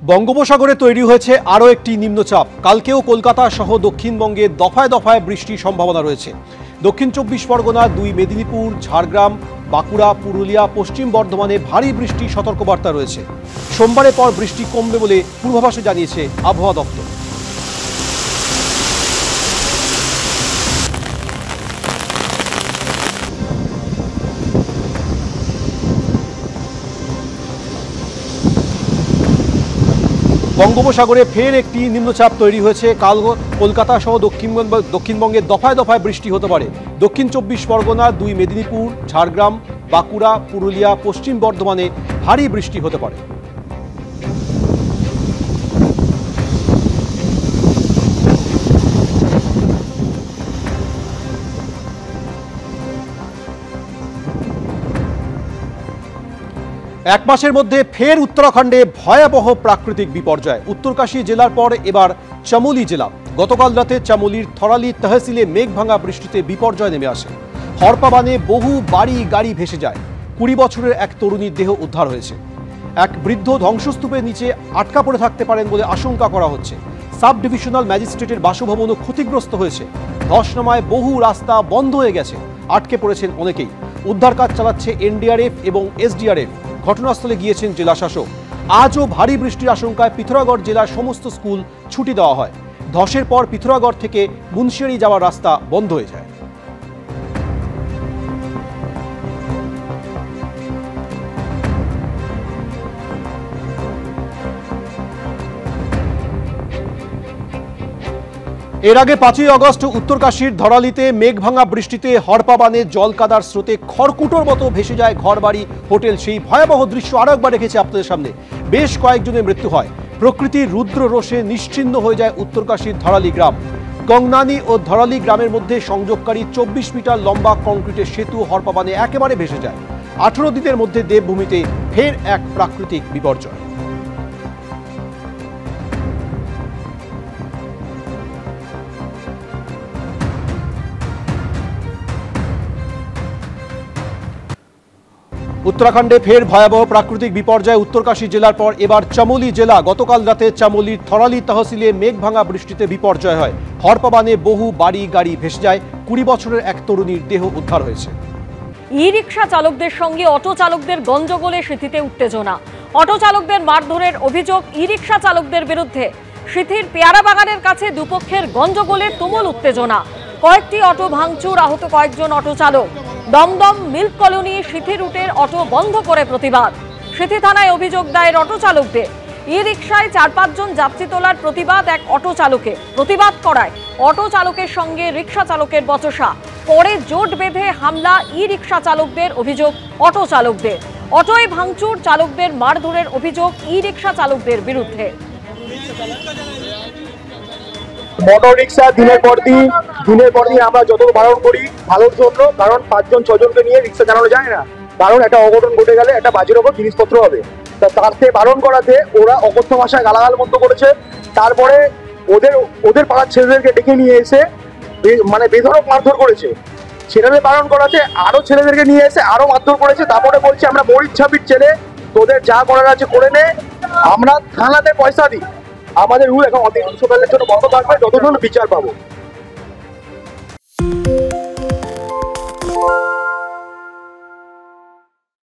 বঙ্গোপসাগরে তৈরি হয়েছে আরও একটি নিম্নচাপ। কালকেও কলকাতা সহ দক্ষিণবঙ্গে দফায় দফায় বৃষ্টির সম্ভাবনা রয়েছে। দক্ষিণ ২৪ পরগনা, ২ মেদিনীপুর, ঝাড়গ্রাম, বাঁকুড়া, পুরুলিয়া, পশ্চিম বর্ধমানে ভারী বৃষ্টির সতর্কবার্তা রয়েছে। সোমবারের পর বৃষ্টি কমবে বলে পূর্বাভাসে জানিয়েছে আবহাওয়া দপ্তর। বঙ্গোপসাগরে ফের একটি নিম্নচাপ তৈরি হয়েছে। কাল কলকাতা সহ দক্ষিণবঙ্গে দফায় দফায় বৃষ্টি হতে পারে। দক্ষিণ ২৪ পরগনা, ২ মেদিনীপুর, ঝাড়গ্রাম, বাঁকুড়া, পুরুলিয়া, পশ্চিম বর্ধমানে ভারী বৃষ্টি হতে পারে। এক মাসের মধ্যে ফের উত্তরাখণ্ডে ভয়াবহ প্রাকৃতিক বিপর্যয়। উত্তরকাশী জেলার পর এবার চামোলি জেলা। গতকাল রাতে চামোলির থরালি তহসিলে মেঘভাঙা বৃষ্টিতে বিপর্যয় নেমে আসে। হরপাবানে বহু বাড়ি গাড়ি ভেসে যায়। ২০ বছরের এক তরুণীর দেহ উদ্ধার হয়েছে। এক বৃদ্ধ ধ্বংসস্তূপের নিচে আটকা পড়ে থাকতে পারেন বলে আশঙ্কা করা হচ্ছে। সাব ডিভিশনাল ম্যাজিস্ট্রেটের বাসভবনও ক্ষতিগ্রস্ত হয়েছে। ধস নামায় বহু রাস্তা বন্ধ হয়ে গেছে। আটকে পড়েছেন অনেকেই। উদ্ধার কাজ চালাচ্ছে এনডিআরএফ এবং এসডিআরএফ। ঘটনাস্থলে গিয়েছেন জেলা শাসক। আজও ভারী বৃষ্টির আশঙ্কায় পিথোরাগড় জেলার সমস্ত স্কুল ছুটি দেওয়া হয়। ধসের পর পিথোরাগড় থেকে মুন্সিয়ারি যাওয়ার রাস্তা বন্ধ হয়ে যায়। এর আগে ৫ই আগস্ট উত্তরকাশীর ধরালিতে মেঘভাঙা বৃষ্টিতে হরপাবানে জলকাদার স্রোতে খড়কুটোর মতো ভেসে যায় ঘরবাড়ি, হোটেল। সেই ভয়াবহ দৃশ্য আরো একবার রেখেছে আপনাদের সামনে। বেশ কয়েকজনের মৃত্যু হয়। প্রকৃতির রুদ্র রোষে নিশ্চিহ্ন হয়ে যায় উত্তরকাশীর ধরালি গ্রাম। গংনানি ও ধরালি গ্রামের মধ্যে সংযোগকারী ২৪ মিটার লম্বা কংক্রিটের সেতু হরপাবানে একেবারে ভেসে যায়। ১৮ দিনের মধ্যে দেবভূমিতে ফের এক প্রাকৃতিক বিপর্যয়। উত্তরাখণ্ডে ফের ভয়াবহ প্রাকৃতিক বিপর্যয়। উত্তরকাশী জেলার পর এবার চামোলি জেলা। গতকাল রাতে চামোলির থরালি তহসিলে মেঘভাঙা বৃষ্টিতে বিপর্যয় হয়। হরপাবানে বহু বাড়ি গাড়ি ভেসে যায়। ২০ বছরের এক তরুণীর দেহ উদ্ধার হয়েছে। ই রিক্সা চালকদের সঙ্গে অটো চালকদের গঞ্জগোলে সিথিতে উত্তেজনা। অটো চালকদের মারধরের অভিযোগ ই রিক্সা চালকদের বিরুদ্ধে। সিথির পেয়ারা বাগানের কাছে দুপক্ষের গঞ্জগোলে তুমুল উত্তেজনা। কয়েকটি অটো ভাঙচুর, আহত কয়েকজন অটো চালক। দমদম মিল্ক কলোনি সিথি রুটের অটো বন্ধ করে প্রতিবাদ। সিথি থানায় অভিযোগ দায়ের অটো চালকদের। ই রিক্সায় ৪-৫ জন যাত্রী তোলার প্রতিবাদ এক অটো চালকে। প্রতিবাদ করায় অটো চালকের সঙ্গে রিক্সা চালকের বচসা। পরে জোট বেঁধে হামলা ই রিক্সা চালকদের, অভিযোগ অটো চালকদের। অটোয় ভাঙচুর, চালকদের মারধরের অভিযোগ ই রিক্সা চালকদের বিরুদ্ধে। মোটর রিক্সা দিনের পর দিন আমরা যত বারণ করি ভালোর জন্য, কারণ ৫-৬ জনকে নিয়ে রিক্সা চালানো যায় না। কারণ একটা অঘটন ঘটে গেলে একটা বাজির ওপর জিনিসপত্র হবে। তার থেকে বারণ করাতে ওরা অকথ্য ভাষায় গালাগাল মধ্য করেছে। তারপরে ওদের পাড়ার ছেলেদেরকে ডেকে নিয়ে এসে বেধড়ক মারধর করেছে। ছেলেদের বারণ করাতে আরো ছেলেদেরকে নিয়ে এসে আরো মারধর করেছে। তারপরে বলছে আমরা মরিচ ছাপির ছেলে, তোদের যা করার আছে করে নে, আমরা থানাতে পয়সা দিই। আমাদের রুল এখন অতিরিক্ত জন্য বন্ধ থাকবে যতক্ষণ বিচার পাবো।